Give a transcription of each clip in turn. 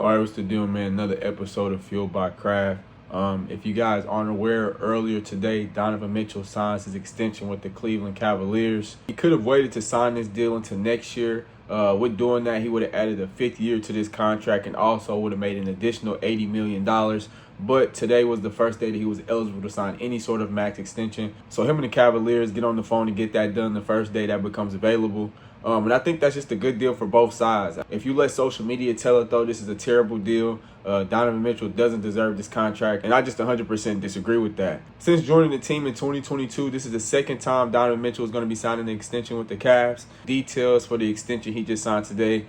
All right, what's the deal, man? Another episode of Fueled by Craft. If you guys aren't aware, earlier today, Donovan Mitchell signs his extension with the Cleveland Cavaliers. He could have waited to sign this deal into next year. With doing that, he would have added a fifth year to this contract and also would have made an additional $80 million. But today was the first day that he was eligible to sign any sort of max extension. So him and the Cavaliers get on the phone and get that done the first day that becomes available. And I think that's just a good deal for both sides. If you let social media tell it, though, this is a terrible deal. Donovan Mitchell doesn't deserve this contract, and I just 100% disagree with that. Since joining the team in 2022, this is the second time Donovan Mitchell is going to be signing an extension with the Cavs. Details for the extension he just signed today.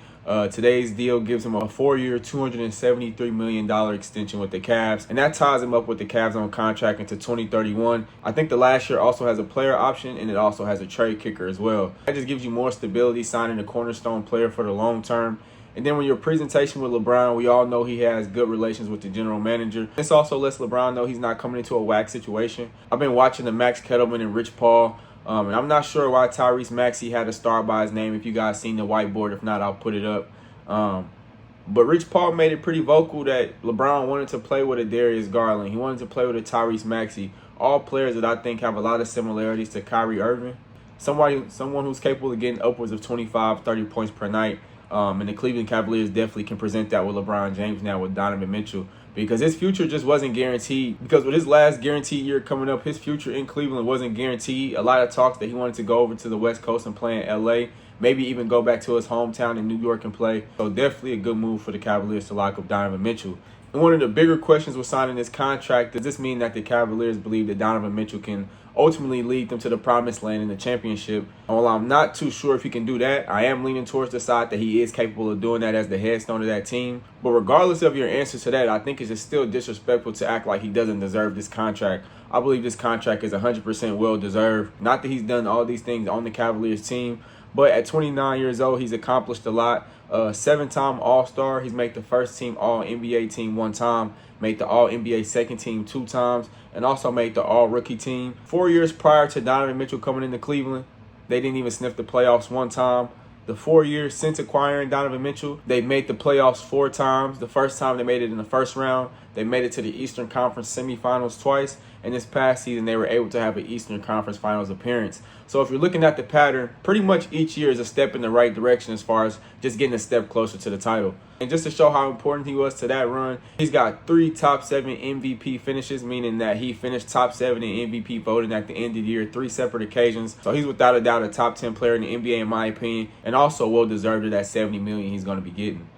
Today's deal gives him a 4-year, $273 million extension with the Cavs, and that ties him up with the Cavs on contract into 2031. I think the last year also has a player option, and it also has a trade kicker as well. That just gives you more stability, signing a cornerstone player for the long term. And then when your presentation with LeBron, we all know he has good relations with the general manager. This also lets LeBron know he's not coming into a whack situation. I've been watching the Max Kettleman and Rich Paul. And I'm not sure why Tyrese Maxey had a star by his name. If you guys seen the whiteboard, if not, I'll put it up. But Rich Paul made it pretty vocal that LeBron wanted to play with a Darius Garland. He wanted to play with a Tyrese Maxey. All players that I think have a lot of similarities to Kyrie Irving. Someone who's capable of getting upwards of 25, 30 points per night. And the Cleveland Cavaliers definitely can present that with LeBron James now with Donovan Mitchell, because his future just wasn't guaranteed. Because with his last guaranteed year coming up, his future in Cleveland wasn't guaranteed. A lot of talks that he wanted to go over to the West Coast and play in LA, maybe even go back to his hometown in New York and play. So definitely a good move for the Cavaliers to lock up Donovan Mitchell. And one of the bigger questions with signing this contract, does this mean that the Cavaliers believe that Donovan Mitchell can ultimately lead them to the promised land in the championship? And while I'm not too sure if he can do that, I am leaning towards the side that he is capable of doing that as the headstone of that team. But regardless of your answer to that, I think it's just still disrespectful to act like he doesn't deserve this contract. I believe this contract is 100% well-deserved. Not that he's done all these things on the Cavaliers team, but at 29 years old, he's accomplished a lot. 7-time All-Star. He's made the first team All-NBA team 1 time, made the All-NBA second team 2 times, and also made the All-Rookie team. 4 years prior to Donovan Mitchell coming into Cleveland, they didn't even sniff the playoffs 1 time. The 4 years since acquiring Donovan Mitchell, they've made the playoffs 4 times. The first time they made it in the first round. They made it to the Eastern Conference semifinals twice. And this past season, they were able to have an Eastern Conference Finals appearance. So if you're looking at the pattern, pretty much each year is a step in the right direction as far as just getting a step closer to the title. And just to show how important he was to that run, he's got 3 top 7 MVP finishes, meaning that he finished top 7 in MVP voting at the end of the year, 3 separate occasions. So he's without a doubt a top 10 player in the NBA in my opinion, and also well-deserved of that $70 million he's going to be getting.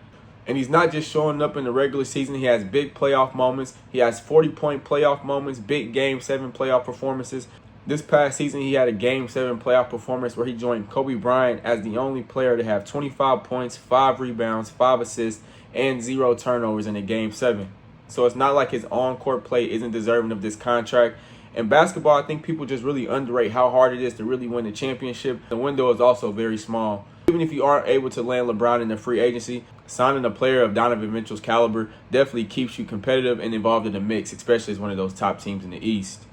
And he's not just showing up in the regular season. He has big playoff moments. He has 40-point playoff moments, big Game 7 playoff performances. This past season, he had a Game 7 playoff performance where he joined Kobe Bryant as the only player to have 25 points, 5 rebounds, 5 assists, and 0 turnovers in a Game 7. So it's not like his on-court play isn't deserving of this contract. In basketball, I think people just really underrate how hard it is to really win the championship. The window is also very small. Even if you aren't able to land LeBron in the free agency, signing a player of Donovan Mitchell's caliber definitely keeps you competitive and involved in the mix, especially as one of those top teams in the East.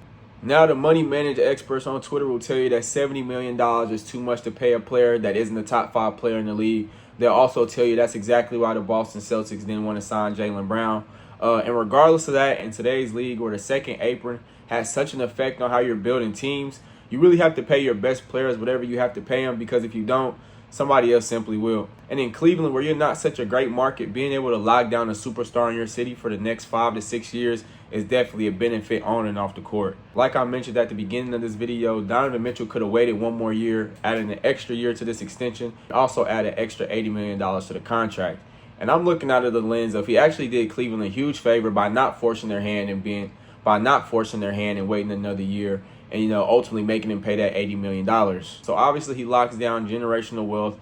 Now, the money managed experts on Twitter will tell you that $70 million is too much to pay a player that isn't a top 5 player in the league. They'll also tell you that's exactly why the Boston Celtics didn't want to sign Jaylen Brown. And regardless of that, in today's league where the second apron has such an effect on how you're building teams, you really have to pay your best players whatever you have to pay them, because if you don't, somebody else simply will. And in Cleveland, where you're not such a great market, being able to lock down a superstar in your city for the next 5 to 6 years is definitely a benefit on and off the court. Like I mentioned at the beginning of this video, Donovan Mitchell could have waited 1 more year, added an extra year to this extension, and also added an extra $80 million to the contract. And I'm looking out of the lens of he actually did Cleveland a huge favor by not forcing their hand and waiting another year, and ultimately making him pay that $80 million. So obviously he locks down generational wealth.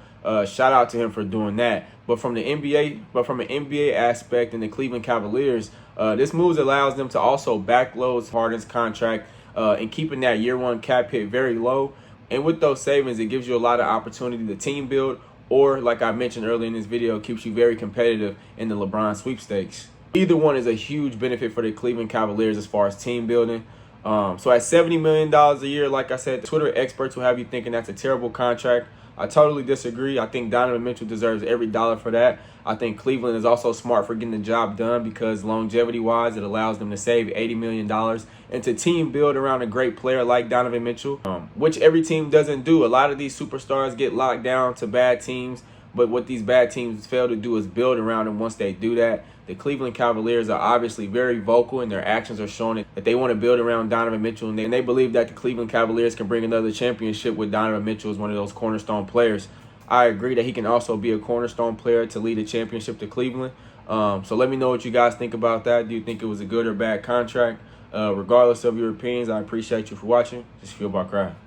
Shout out to him for doing that. But from an NBA aspect and the Cleveland Cavaliers, this move allows them to also backload Harden's contract and keeping that year 1 cap hit very low. And with those savings, it gives you a lot of opportunity to team build, or like I mentioned earlier in this video, keeps you very competitive in the LeBron sweepstakes. Either one is a huge benefit for the Cleveland Cavaliers as far as team building. So at $70 million a year, like I said, Twitter experts will have you thinking that's a terrible contract. I totally disagree. I think Donovan Mitchell deserves every dollar for that. I think Cleveland is also smart for getting the job done because longevity-wise, it allows them to save $80 million and to team build around a great player like Donovan Mitchell, which every team doesn't do. A lot of these superstars get locked down to bad teams, but what these bad teams fail to do is build around them once they do that. The Cleveland Cavaliers are obviously very vocal, and their actions are showing it that they want to build around Donovan Mitchell, and they believe that the Cleveland Cavaliers can bring another championship with Donovan Mitchell as one of those cornerstone players. I agree that he can also be a cornerstone player to lead a championship to Cleveland. So let me know what you guys think about that. Do you think it was a good or bad contract? Regardless of your opinions, I appreciate you for watching. Just feel by craft.